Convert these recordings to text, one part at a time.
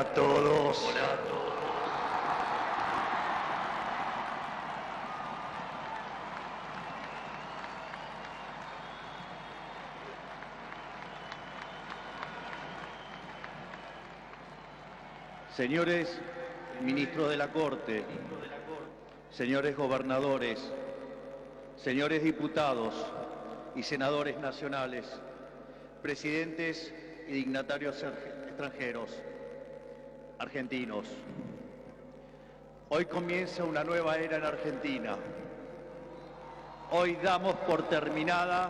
a todos. Señores ministros de la Corte, señores gobernadores, señores diputados y senadores nacionales, presidentes y dignatarios extranjeros, argentinos. Hoy comienza una nueva era en Argentina. Hoy damos por terminada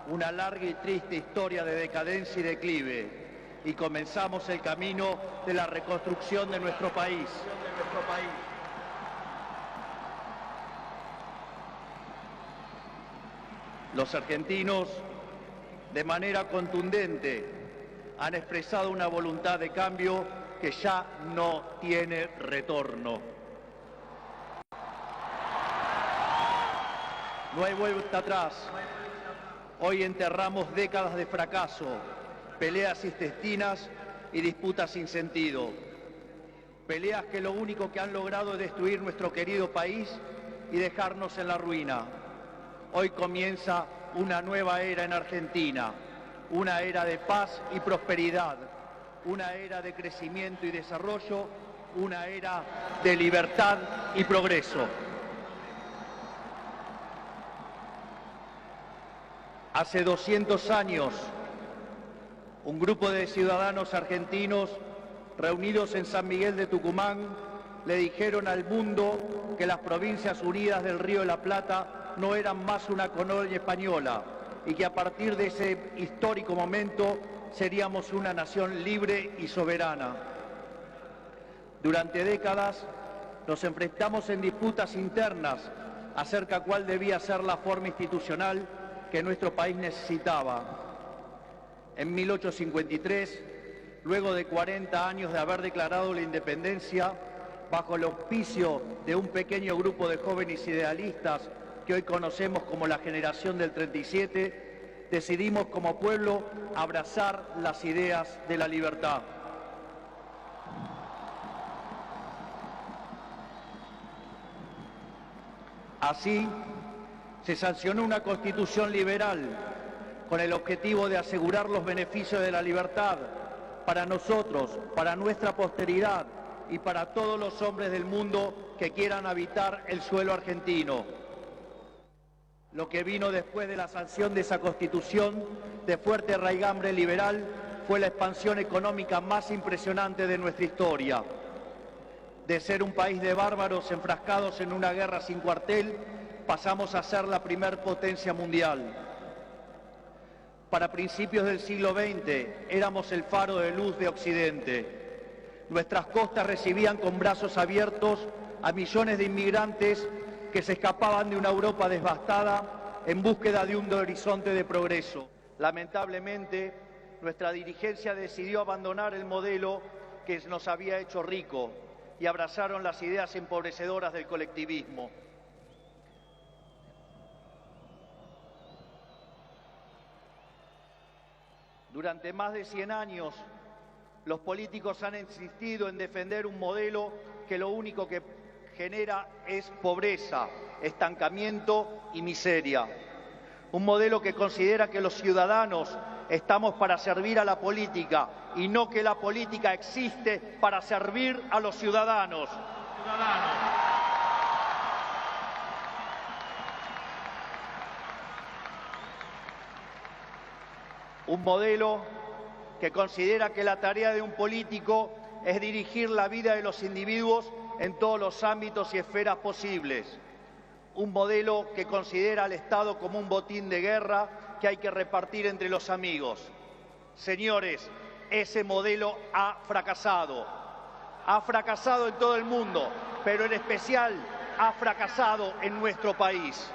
una larga y triste historia de decadencia y declive y comenzamos el camino de la reconstrucción de nuestro país. Los argentinos, de manera contundente, han expresado una voluntad de cambio que ya no tiene retorno. No hay vuelta atrás. Hoy enterramos décadas de fracaso, peleas intestinas y disputas sin sentido. Peleas que lo único que han logrado es destruir nuestro querido país y dejarnos en la ruina. Hoy comienza una nueva era en Argentina, una era de paz y prosperidad, una era de crecimiento y desarrollo, una era de libertad y progreso. Hace 200 años, un grupo de ciudadanos argentinos reunidos en San Miguel de Tucumán le dijeron al mundo que las Provincias Unidas del Río de la Plata no eran más una colonia española y que a partir de ese histórico momento seríamos una nación libre y soberana. Durante décadas nos enfrentamos en disputas internas acerca de cuál debía ser la forma institucional que nuestro país necesitaba. En 1853, luego de 40 años de haber declarado la independencia, bajo el auspicio de un pequeño grupo de jóvenes idealistas que hoy conocemos como la generación del 37, decidimos como pueblo abrazar las ideas de la libertad. Así, se sancionó una constitución liberal con el objetivo de asegurar los beneficios de la libertad para nosotros, para nuestra posteridad y para todos los hombres del mundo que quieran habitar el suelo argentino. Lo que vino después de la sanción de esa constitución de fuerte raigambre liberal fue la expansión económica más impresionante de nuestra historia. De ser un país de bárbaros enfrascados en una guerra sin cuartel, pasamos a ser la primer potencia mundial. Para principios del siglo XX éramos el faro de luz de Occidente. Nuestras costas recibían con brazos abiertos a millones de inmigrantes que se escapaban de una Europa devastada en búsqueda de un horizonte de progreso. Lamentablemente, nuestra dirigencia decidió abandonar el modelo que nos había hecho rico y abrazaron las ideas empobrecedoras del colectivismo. Durante más de 100 años, los políticos han insistido en defender un modelo que lo único que genera es pobreza, estancamiento y miseria. Un modelo que considera que los ciudadanos estamos para servir a la política y no que la política existe para servir a los ciudadanos. Un modelo que considera que la tarea de un político es dirigir la vida de los individuos en todos los ámbitos y esferas posibles. Un modelo que considera al Estado como un botín de guerra que hay que repartir entre los amigos. Señores, ese modelo ha fracasado. Ha fracasado en todo el mundo, pero en especial ha fracasado en nuestro país.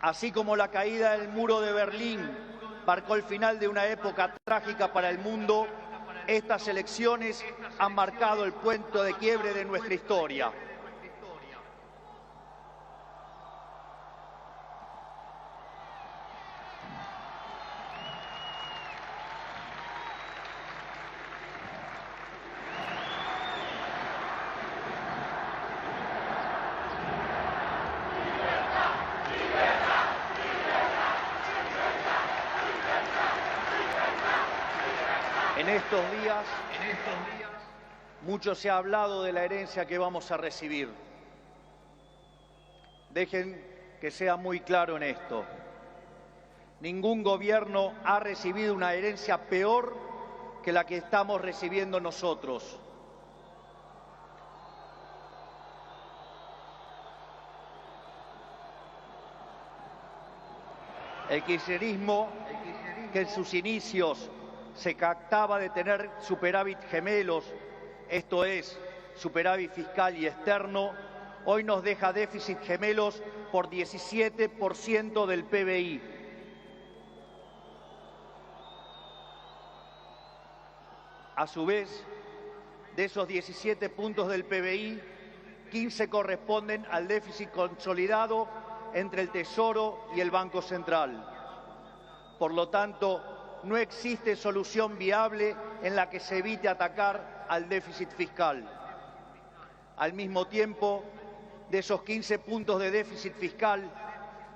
Así como la caída del muro de Berlín marcó el final de una época trágica para el mundo, estas elecciones han marcado el punto de quiebre de nuestra historia. En estos días, mucho se ha hablado de la herencia que vamos a recibir. Dejen que sea muy claro en esto. Ningún gobierno ha recibido una herencia peor que la que estamos recibiendo nosotros. El kirchnerismo, que en sus inicios se jactaba de tener superávit gemelos, esto es, superávit fiscal y externo, hoy nos deja déficit gemelos por 17% del PBI. A su vez, de esos 17 puntos del PBI, 15 corresponden al déficit consolidado entre el Tesoro y el Banco Central. Por lo tanto, no existe solución viable en la que se evite atacar al déficit fiscal. Al mismo tiempo, de esos 15 puntos de déficit fiscal,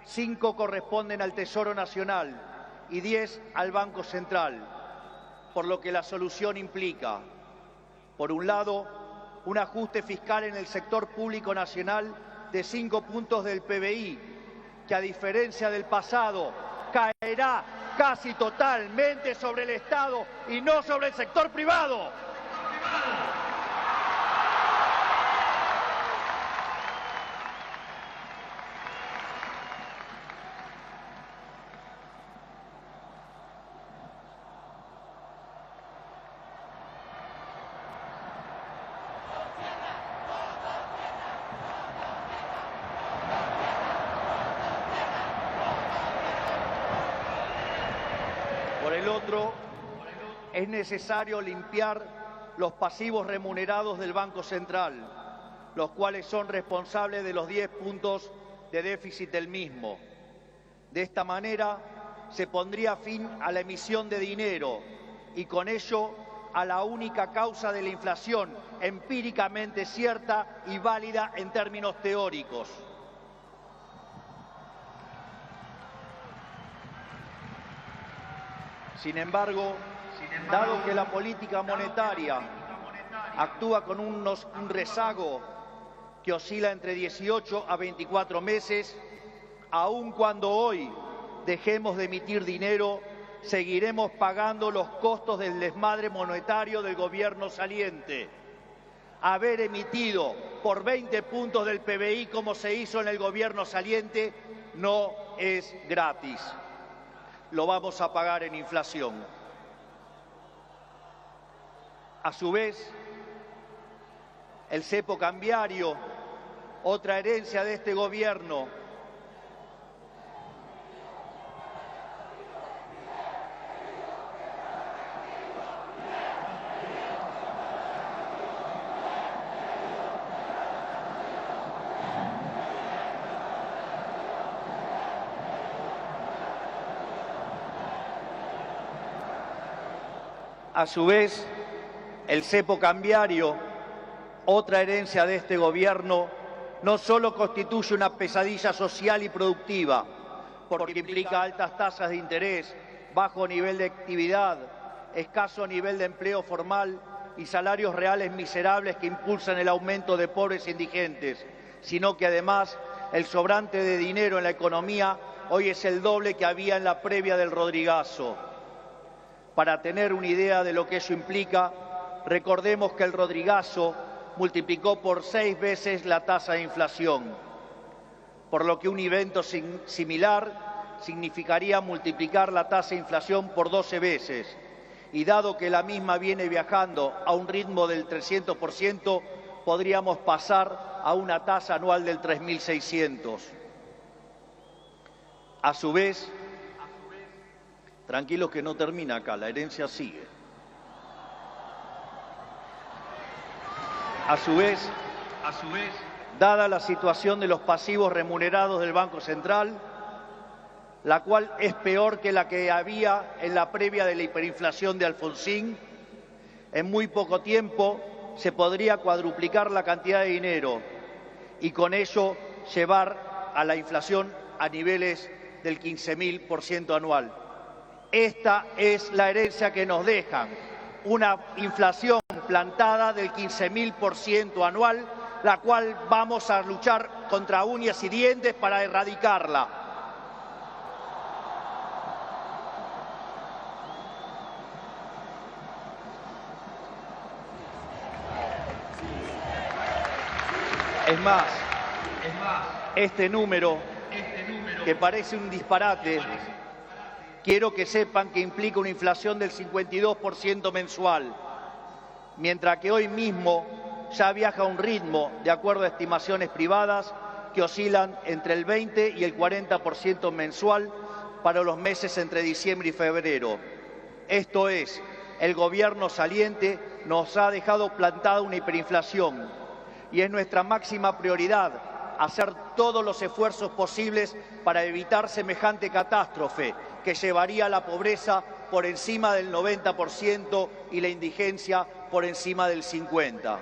5 corresponden al Tesoro Nacional y 10 al Banco Central, por lo que la solución implica, por un lado, un ajuste fiscal en el sector público nacional de 5 puntos del PBI, que a diferencia del pasado, caerá casi totalmente sobre el Estado y no sobre el sector privado. Por el otro, es necesario limpiar los pasivos remunerados del Banco Central, los cuales son responsables de los 10 puntos de déficit del mismo. De esta manera, se pondría fin a la emisión de dinero y con ello a la única causa de la inflación empíricamente cierta y válida en términos teóricos. Sin embargo, dado que la política monetaria actúa con un rezago que oscila entre 18 a 24 meses, aun cuando hoy dejemos de emitir dinero, seguiremos pagando los costos del desmadre monetario del gobierno saliente. Haber emitido por 20 puntos del PBI, como se hizo en el gobierno saliente, no es gratis. Lo vamos a pagar en inflación. A su vez, el cepo cambiario, otra herencia de este gobierno, a su vez, el cepo cambiario, otra herencia de este gobierno, no solo constituye una pesadilla social y productiva, porque implica altas tasas de interés, bajo nivel de actividad, escaso nivel de empleo formal y salarios reales miserables que impulsan el aumento de pobres e indigentes, sino que además el sobrante de dinero en la economía hoy es el doble que había en la previa del Rodrigazo. Para tener una idea de lo que eso implica, recordemos que el Rodrigazo multiplicó por 6 veces la tasa de inflación, por lo que un evento similar significaría multiplicar la tasa de inflación por 12 veces. Y dado que la misma viene viajando a un ritmo del 300%, podríamos pasar a una tasa anual del 3.600. A su vez, tranquilos que no termina acá, la herencia sigue. A su vez, dada la situación de los pasivos remunerados del Banco Central, la cual es peor que la que había en la previa de la hiperinflación de Alfonsín, en muy poco tiempo se podría cuadruplicar la cantidad de dinero y con ello llevar a la inflación a niveles del 15.000% anual. Esta es la herencia que nos dejan. una inflación plantada del 15.000% anual, la cual vamos a luchar contra uñas y dientes para erradicarla. Es más, este número, que parece un disparate, quiero que sepan que implica una inflación del 52% mensual, mientras que hoy mismo ya viaja a un ritmo, de acuerdo a estimaciones privadas, que oscilan entre el 20 y el 40% mensual para los meses entre diciembre y febrero. Esto es, el gobierno saliente nos ha dejado plantada una hiperinflación y es nuestra máxima prioridad hacer todos los esfuerzos posibles para evitar semejante catástrofe que llevaría a la pobreza por encima del 90% y la indigencia por encima del 50%.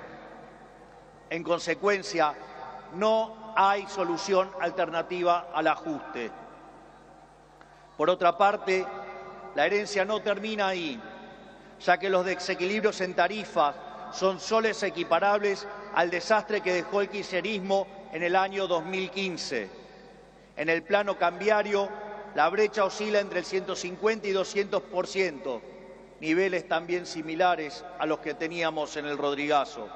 En consecuencia, no hay solución alternativa al ajuste. Por otra parte, la herencia no termina ahí, ya que los desequilibrios en tarifas son soles equiparables al desastre que dejó el kirchnerismo en el año 2015. En el plano cambiario, la brecha oscila entre el 150 y 200%, niveles también similares a los que teníamos en el Rodrigazo.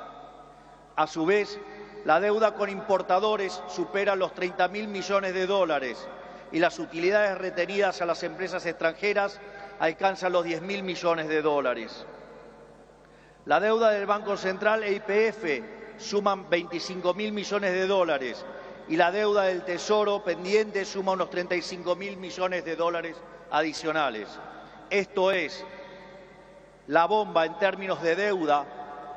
A su vez, la deuda con importadores supera los 30.000 millones de dólares y las utilidades retenidas a las empresas extranjeras alcanzan los 10.000 millones de dólares. La deuda del Banco Central e YPF suman 25.000 millones de dólares y la deuda del Tesoro pendiente suma unos 35.000 millones de dólares adicionales. Esto es, la bomba en términos de deuda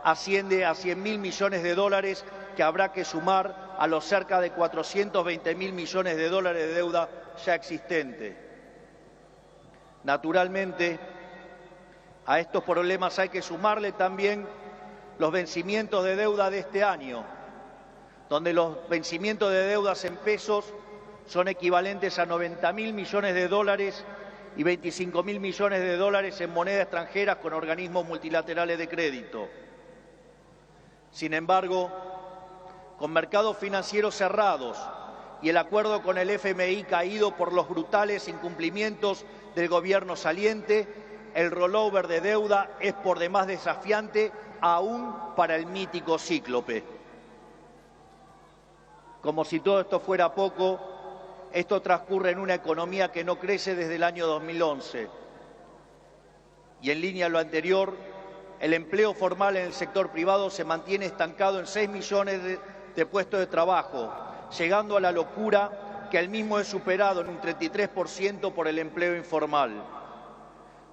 asciende a 100.000 millones de dólares que habrá que sumar a los cerca de 420.000 millones de dólares de deuda ya existente. Naturalmente, a estos problemas hay que sumarle también los vencimientos de deuda de este año, donde los vencimientos de deudas en pesos son equivalentes a 90.000 millones de dólares y 25.000 millones de dólares en moneda extranjera con organismos multilaterales de crédito. Sin embargo, con mercados financieros cerrados y el acuerdo con el FMI caído por los brutales incumplimientos del gobierno saliente, el rollover de deuda es por demás desafiante aún para el mítico cíclope. Como si todo esto fuera poco, esto transcurre en una economía que no crece desde el año 2011. Y en línea a lo anterior, el empleo formal en el sector privado se mantiene estancado en 6 millones de puestos de trabajo, llegando a la locura que el mismo es superado en un 33% por el empleo informal.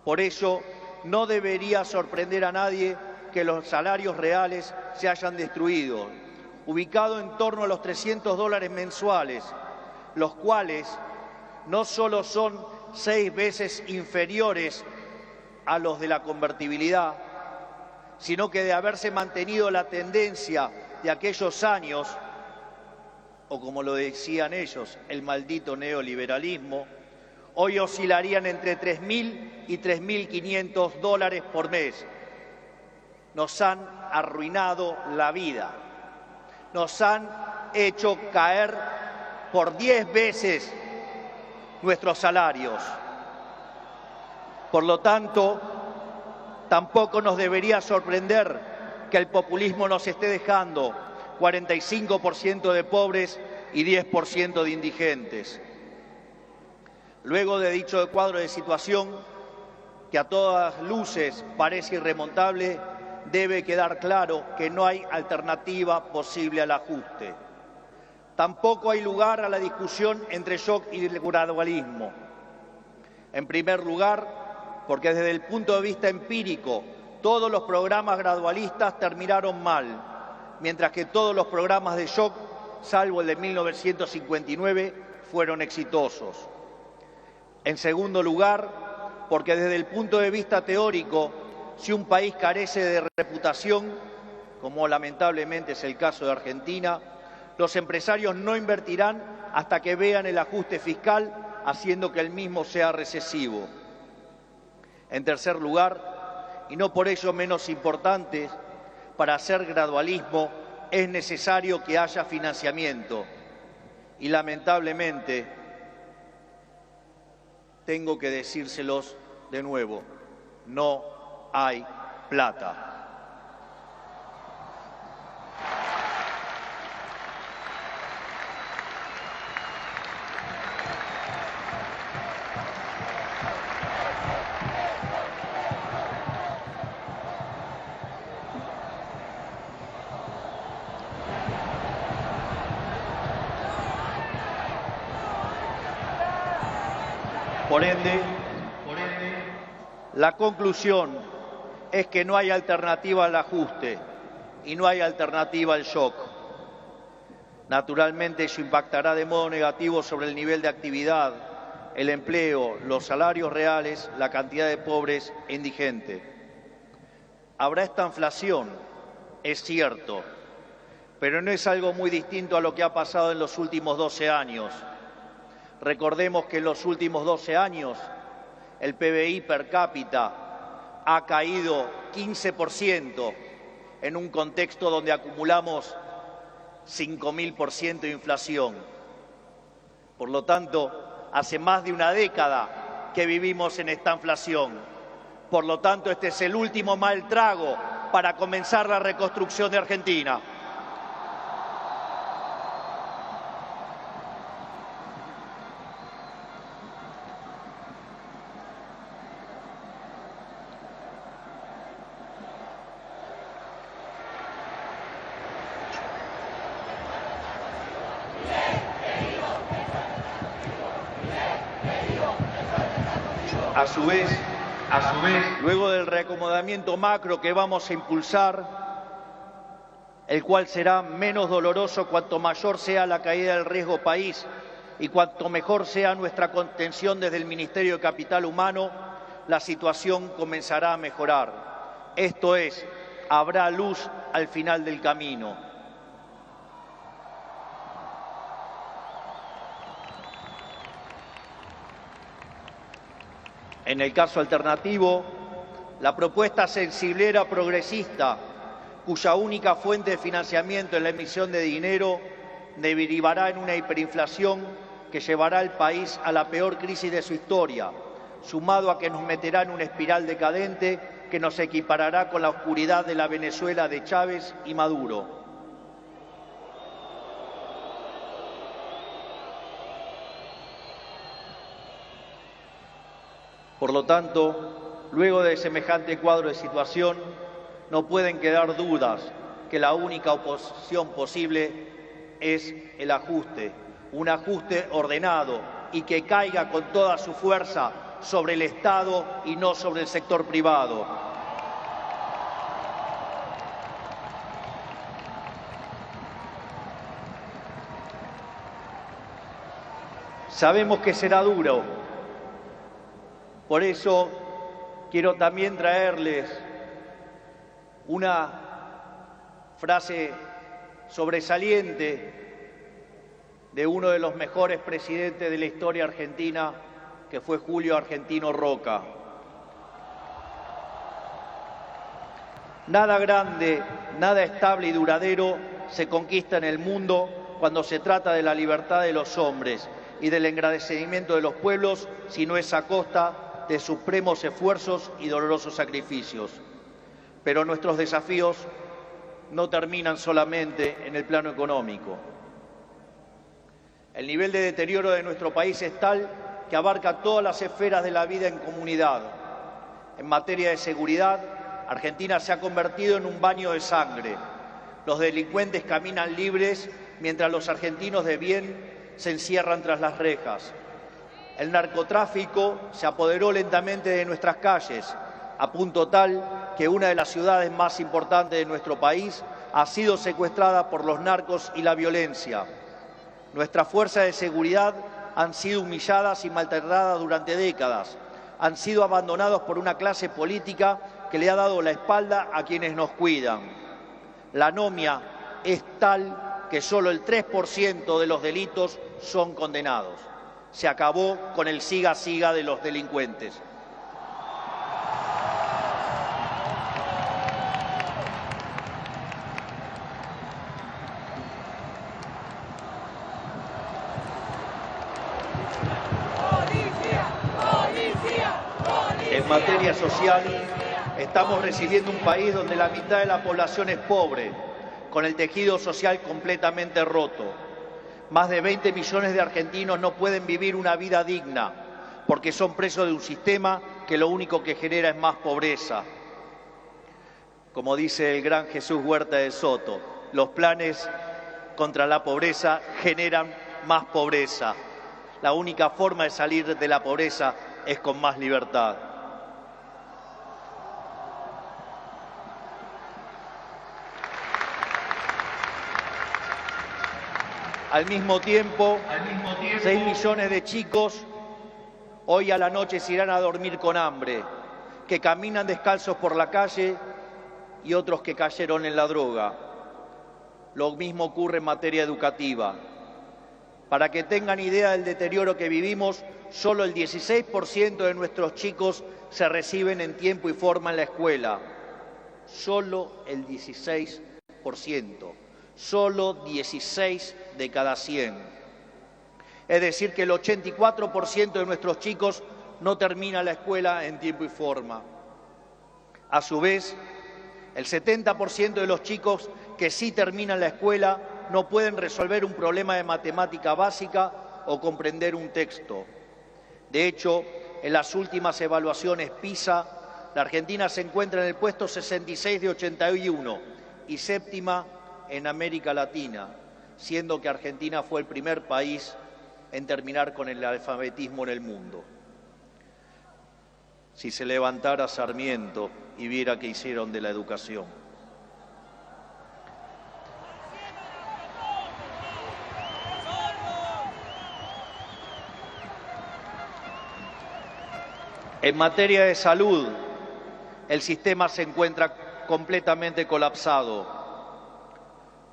Por ello, no debería sorprender a nadie que los salarios reales se hayan destruido, ubicado en torno a los $300 mensuales, los cuales no solo son 6 veces inferiores a los de la convertibilidad, sino que de haberse mantenido la tendencia de aquellos años, o como lo decían ellos, el maldito neoliberalismo, hoy oscilarían entre 3.000 y 3.500 dólares por mes. Nos han arruinado la vida, nos han hecho caer por 10 veces nuestros salarios. Por lo tanto, tampoco nos debería sorprender que el populismo nos esté dejando 45% de pobres y 10% de indigentes. Luego de dicho cuadro de situación, que a todas luces parece irremontable, debe quedar claro que no hay alternativa posible al ajuste. Tampoco hay lugar a la discusión entre shock y el gradualismo. En primer lugar, porque desde el punto de vista empírico, todos los programas gradualistas terminaron mal, mientras que todos los programas de shock, salvo el de 1959, fueron exitosos. En segundo lugar, porque desde el punto de vista teórico, si un país carece de reputación, como lamentablemente es el caso de Argentina, los empresarios no invertirán hasta que vean el ajuste fiscal, haciendo que el mismo sea recesivo. En tercer lugar, y no por ello menos importantes, para hacer gradualismo es necesario que haya financiamiento. Y lamentablemente, tengo que decírselos de nuevo, no hay plata. Por ende, la conclusión es que no hay alternativa al ajuste y no hay alternativa al shock. Naturalmente, eso impactará de modo negativo sobre el nivel de actividad, el empleo, los salarios reales, la cantidad de pobres e indigentes. Habrá esta inflación, es cierto, pero no es algo muy distinto a lo que ha pasado en los últimos 12 años. Recordemos que en los últimos 12 años el PBI per cápita ha caído 15% en un contexto donde acumulamos 5.000% de inflación. Por lo tanto, hace más de una década que vivimos en esta inflación. Por lo tanto, este es el último mal trago para comenzar la reconstrucción de Argentina. A su vez, luego del reacomodamiento macro que vamos a impulsar, el cual será menos doloroso cuanto mayor sea la caída del riesgo país y cuanto mejor sea nuestra contención desde el Ministerio de Capital Humano, la situación comenzará a mejorar. Esto es, habrá luz al final del camino. En el caso alternativo, la propuesta sensiblera progresista, cuya única fuente de financiamiento es la emisión de dinero, derivará en una hiperinflación que llevará al país a la peor crisis de su historia, sumado a que nos meterá en una espiral decadente que nos equiparará con la oscuridad de la Venezuela de Chávez y Maduro. Por lo tanto, luego de semejante cuadro de situación, no pueden quedar dudas que la única oposición posible es el ajuste, un ajuste ordenado y que caiga con toda su fuerza sobre el Estado y no sobre el sector privado. Sabemos que será duro. Por eso quiero también traerles una frase sobresaliente de uno de los mejores presidentes de la historia argentina, que fue Julio Argentino Roca. Nada grande, nada estable y duradero se conquista en el mundo cuando se trata de la libertad de los hombres y del engrandecimiento de los pueblos, si no es a costa de supremos esfuerzos y dolorosos sacrificios. Pero nuestros desafíos no terminan solamente en el plano económico. El nivel de deterioro de nuestro país es tal que abarca todas las esferas de la vida en comunidad. En materia de seguridad, Argentina se ha convertido en un baño de sangre. Los delincuentes caminan libres mientras los argentinos de bien se encierran tras las rejas. El narcotráfico se apoderó lentamente de nuestras calles, a punto tal que una de las ciudades más importantes de nuestro país ha sido secuestrada por los narcos y la violencia. Nuestras fuerzas de seguridad han sido humilladas y maltratadas durante décadas. Han sido abandonados por una clase política que le ha dado la espalda a quienes nos cuidan. La anomia es tal que solo el 3% de los delitos son condenados. Se acabó con el siga-siga de los delincuentes. En materia social, estamos recibiendo un país donde la mitad de la población es pobre, con el tejido social completamente roto. Más de 20 millones de argentinos no pueden vivir una vida digna porque son presos de un sistema que lo único que genera es más pobreza. Como dice el gran Jesús Huerta de Soto, los planes contra la pobreza generan más pobreza. La única forma de salir de la pobreza es con más libertad. Al mismo tiempo, 6 millones de chicos hoy a la noche se irán a dormir con hambre, que caminan descalzos por la calle y otros que cayeron en la droga. Lo mismo ocurre en materia educativa. Para que tengan idea del deterioro que vivimos, solo el 16% de nuestros chicos se reciben en tiempo y forma en la escuela. Solo el 16%. Solo 16 de cada 100. Es decir, que el 84% de nuestros chicos no termina la escuela en tiempo y forma. A su vez, el 70% de los chicos que sí terminan la escuela no pueden resolver un problema de matemática básica o comprender un texto. De hecho, en las últimas evaluaciones PISA, la Argentina se encuentra en el puesto 66 de 81 y séptima en América Latina, siendo que Argentina fue el primer país en terminar con el alfabetismo en el mundo. Si se levantara Sarmiento y viera qué hicieron de la educación. En materia de salud, el sistema se encuentra completamente colapsado.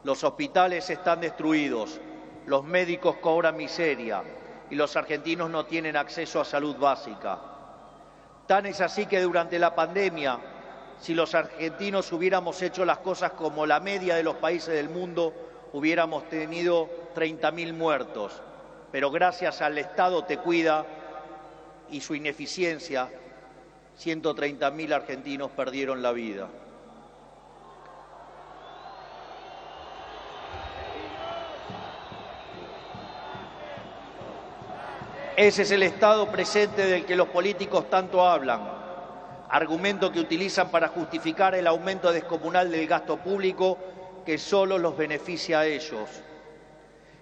Los hospitales están destruidos, los médicos cobran miseria y los argentinos no tienen acceso a salud básica. Tan es así que durante la pandemia, si los argentinos hubiéramos hecho las cosas como la media de los países del mundo, hubiéramos tenido 30.000 muertos. Pero gracias al Estado Te Cuida y su ineficiencia, 130.000 argentinos perdieron la vida. Ese es el estado presente del que los políticos tanto hablan, argumento que utilizan para justificar el aumento descomunal del gasto público que solo los beneficia a ellos.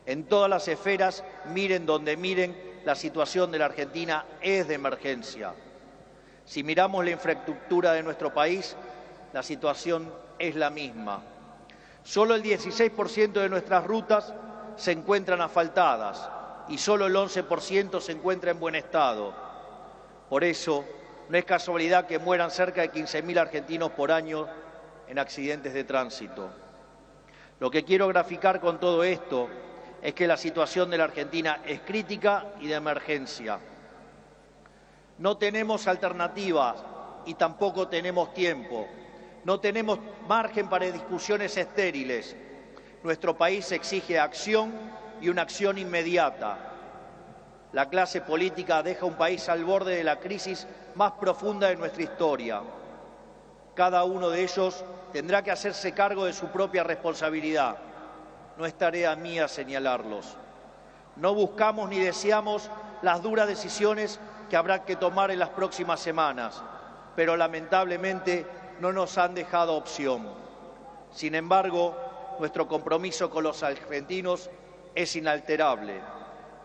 En todas las esferas, miren donde miren, la situación de la Argentina es de emergencia. Si miramos la infraestructura de nuestro país, la situación es la misma. Solo el 16% de nuestras rutas se encuentran asfaltadas y solo el 11% se encuentra en buen estado. Por eso, no es casualidad que mueran cerca de 15.000 argentinos por año en accidentes de tránsito. Lo que quiero graficar con todo esto es que la situación de la Argentina es crítica y de emergencia. No tenemos alternativas y tampoco tenemos tiempo. No tenemos margen para discusiones estériles. Nuestro país exige acción y una acción inmediata. La clase política deja un país al borde de la crisis más profunda de nuestra historia. Cada uno de ellos tendrá que hacerse cargo de su propia responsabilidad. No es tarea mía señalarlos. No buscamos ni deseamos las duras decisiones que habrá que tomar en las próximas semanas, pero lamentablemente no nos han dejado opción. Sin embargo, nuestro compromiso con los argentinos es inalterable.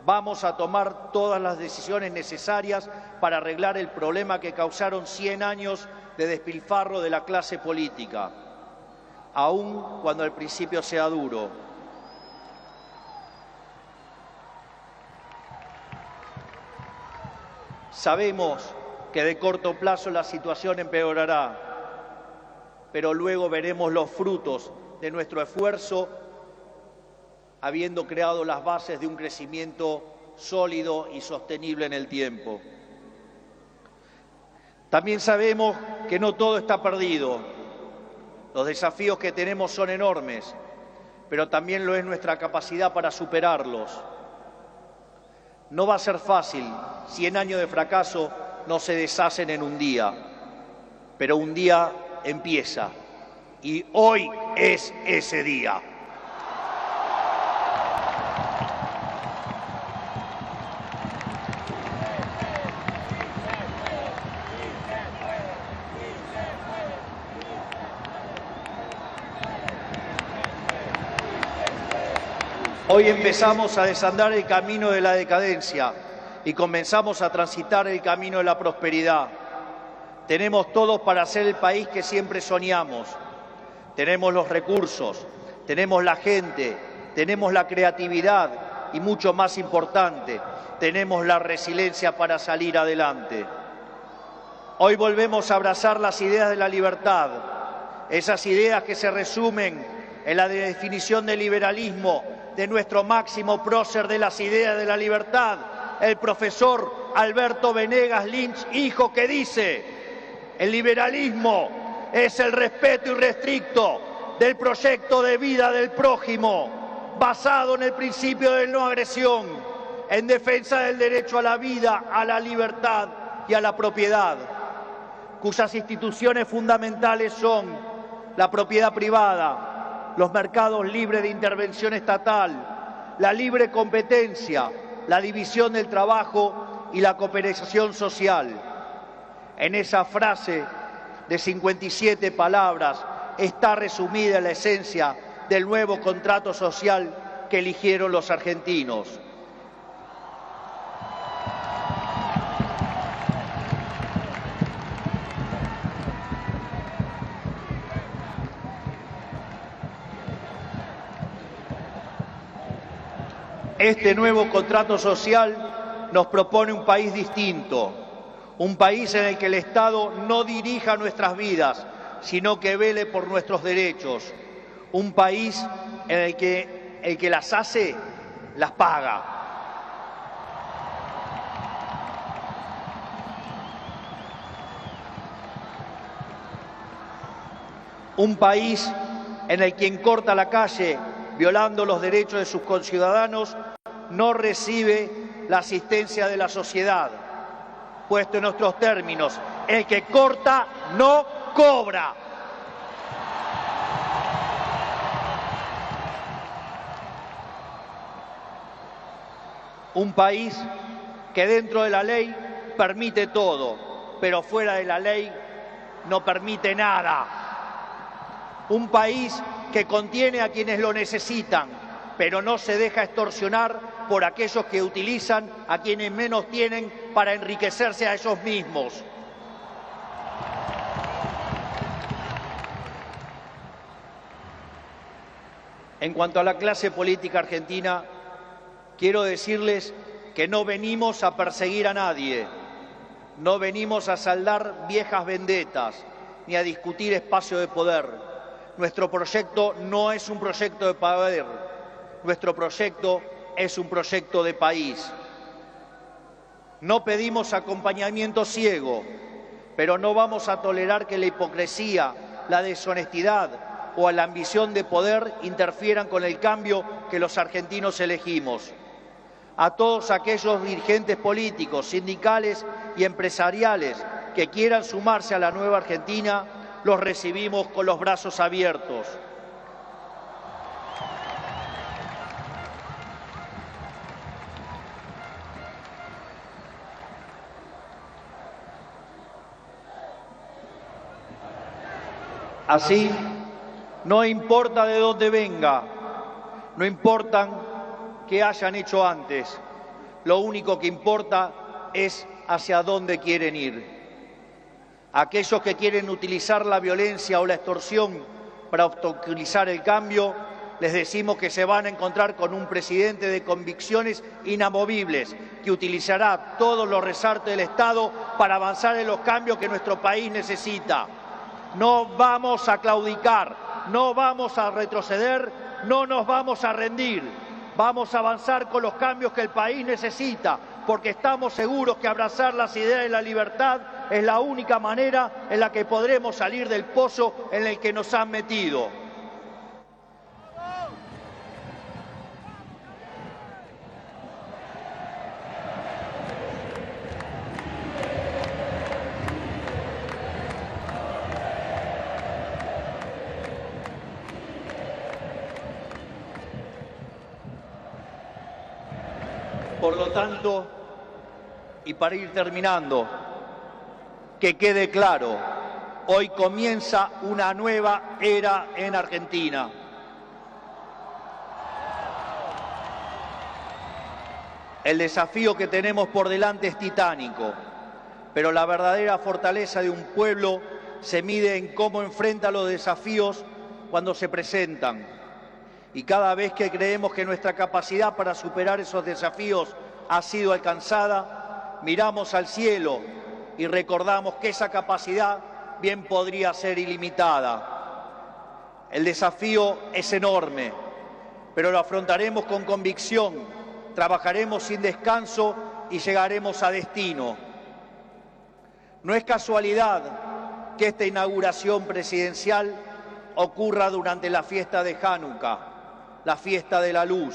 Vamos a tomar todas las decisiones necesarias para arreglar el problema que causaron 100 años de despilfarro de la clase política, aun cuando al principio sea duro. Sabemos que de corto plazo la situación empeorará, pero luego veremos los frutos de nuestro esfuerzo, habiendo creado las bases de un crecimiento sólido y sostenible en el tiempo. También sabemos que no todo está perdido. Los desafíos que tenemos son enormes, pero también lo es nuestra capacidad para superarlos. No va a ser fácil, 100 años de fracaso no se deshacen en un día, pero un día empieza y hoy es ese día. Hoy empezamos a desandar el camino de la decadencia y comenzamos a transitar el camino de la prosperidad. Tenemos todos para ser el país que siempre soñamos. Tenemos los recursos, tenemos la gente, tenemos la creatividad y, mucho más importante, tenemos la resiliencia para salir adelante. Hoy volvemos a abrazar las ideas de la libertad, esas ideas que se resumen en la definición del liberalismo de nuestro máximo prócer de las ideas de la libertad, el profesor Alberto Venegas Lynch, hijo, que dice: el liberalismo es el respeto irrestricto del proyecto de vida del prójimo, basado en el principio de no agresión, en defensa del derecho a la vida, a la libertad y a la propiedad, cuyas instituciones fundamentales son la propiedad privada, los mercados libres de intervención estatal, la libre competencia, la división del trabajo y la cooperación social. En esa frase de 57 palabras está resumida la esencia del nuevo contrato social que eligieron los argentinos. Este nuevo contrato social nos propone un país distinto, un país en el que el Estado no dirija nuestras vidas, sino que vele por nuestros derechos, un país en el que las hace, las paga. Un país en el que quien corta la calle violando los derechos de sus conciudadanos no recibe la asistencia de la sociedad. Puesto en nuestros términos, el que corta no cobra. Un país que dentro de la ley permite todo, pero fuera de la ley no permite nada. Un país que contiene a quienes lo necesitan, pero no se deja extorsionar por aquellos que utilizan a quienes menos tienen para enriquecerse a ellos mismos. En cuanto a la clase política argentina, quiero decirles que no venimos a perseguir a nadie, no venimos a saldar viejas vendetas, ni a discutir espacio de poder. Nuestro proyecto no es un proyecto de poder, nuestro proyecto es un proyecto de país. No pedimos acompañamiento ciego, pero no vamos a tolerar que la hipocresía, la deshonestidad o la ambición de poder interfieran con el cambio que los argentinos elegimos. A todos aquellos dirigentes políticos, sindicales y empresariales que quieran sumarse a la nueva Argentina, los recibimos con los brazos abiertos. Así, no importa de dónde venga, no importa qué hayan hecho antes, lo único que importa es hacia dónde quieren ir. Aquellos que quieren utilizar la violencia o la extorsión para obstaculizar el cambio, les decimos que se van a encontrar con un presidente de convicciones inamovibles, que utilizará todos los resortes del Estado para avanzar en los cambios que nuestro país necesita. No vamos a claudicar, no vamos a retroceder, no nos vamos a rendir. Vamos a avanzar con los cambios que el país necesita, porque estamos seguros que abrazar las ideas de la libertad es la única manera en la que podremos salir del pozo en el que nos han metido. Por lo tanto, y para ir terminando, que quede claro, hoy comienza una nueva era en Argentina. El desafío que tenemos por delante es titánico, pero la verdadera fortaleza de un pueblo se mide en cómo enfrenta los desafíos cuando se presentan. Y cada vez que creemos que nuestra capacidad para superar esos desafíos ha sido alcanzada, miramos al cielo y recordamos que esa capacidad bien podría ser ilimitada. El desafío es enorme, pero lo afrontaremos con convicción. Trabajaremos sin descanso y llegaremos a destino. No es casualidad que esta inauguración presidencial ocurra durante la fiesta de Hanukkah, la fiesta de la luz,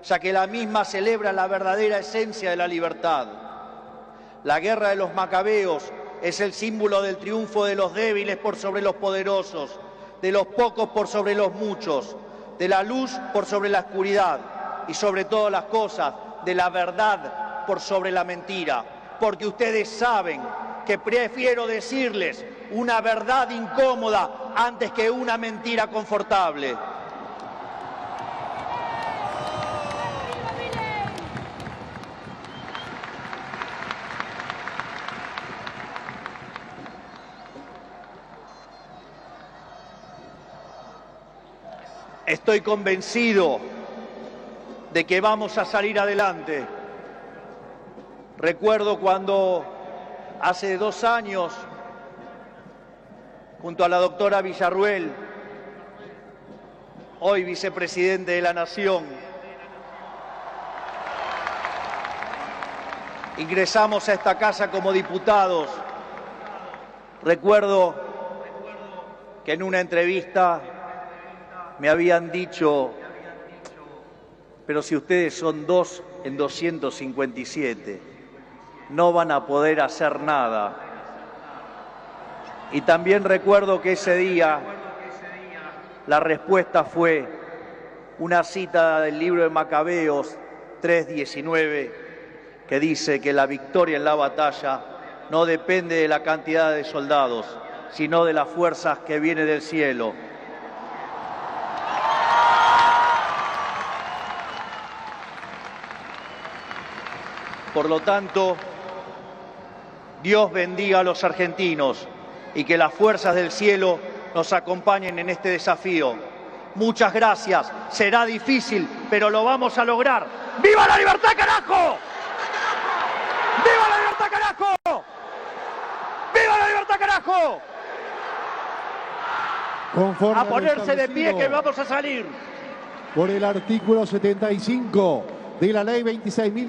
ya que la misma celebra la verdadera esencia de la libertad. La guerra de los macabeos es el símbolo del triunfo de los débiles por sobre los poderosos, de los pocos por sobre los muchos, de la luz por sobre la oscuridad, y sobre todas las cosas, de la verdad por sobre la mentira. Porque ustedes saben que prefiero decirles una verdad incómoda antes que una mentira confortable. Estoy convencido de que vamos a salir adelante. Recuerdo cuando hace 2 años, junto a la doctora Villarruel, hoy vicepresidente de la Nación, ingresamos a esta casa como diputados. Recuerdo que en una entrevista me habían dicho: pero si ustedes son 2 en 257, no van a poder hacer nada. Y también recuerdo que ese día la respuesta fue una cita del libro de Macabeos 3:19, que dice que la victoria en la batalla no depende de la cantidad de soldados, sino de las fuerzas que vienen del cielo. Por lo tanto, Dios bendiga a los argentinos y que las fuerzas del cielo nos acompañen en este desafío. Muchas gracias. Será difícil, pero lo vamos a lograr. ¡Viva la libertad, carajo! ¡Viva la libertad, carajo! ¡Viva la libertad, carajo! Conforme a ponerse de pie que vamos a salir. Por el artículo 75 de la ley 26.000.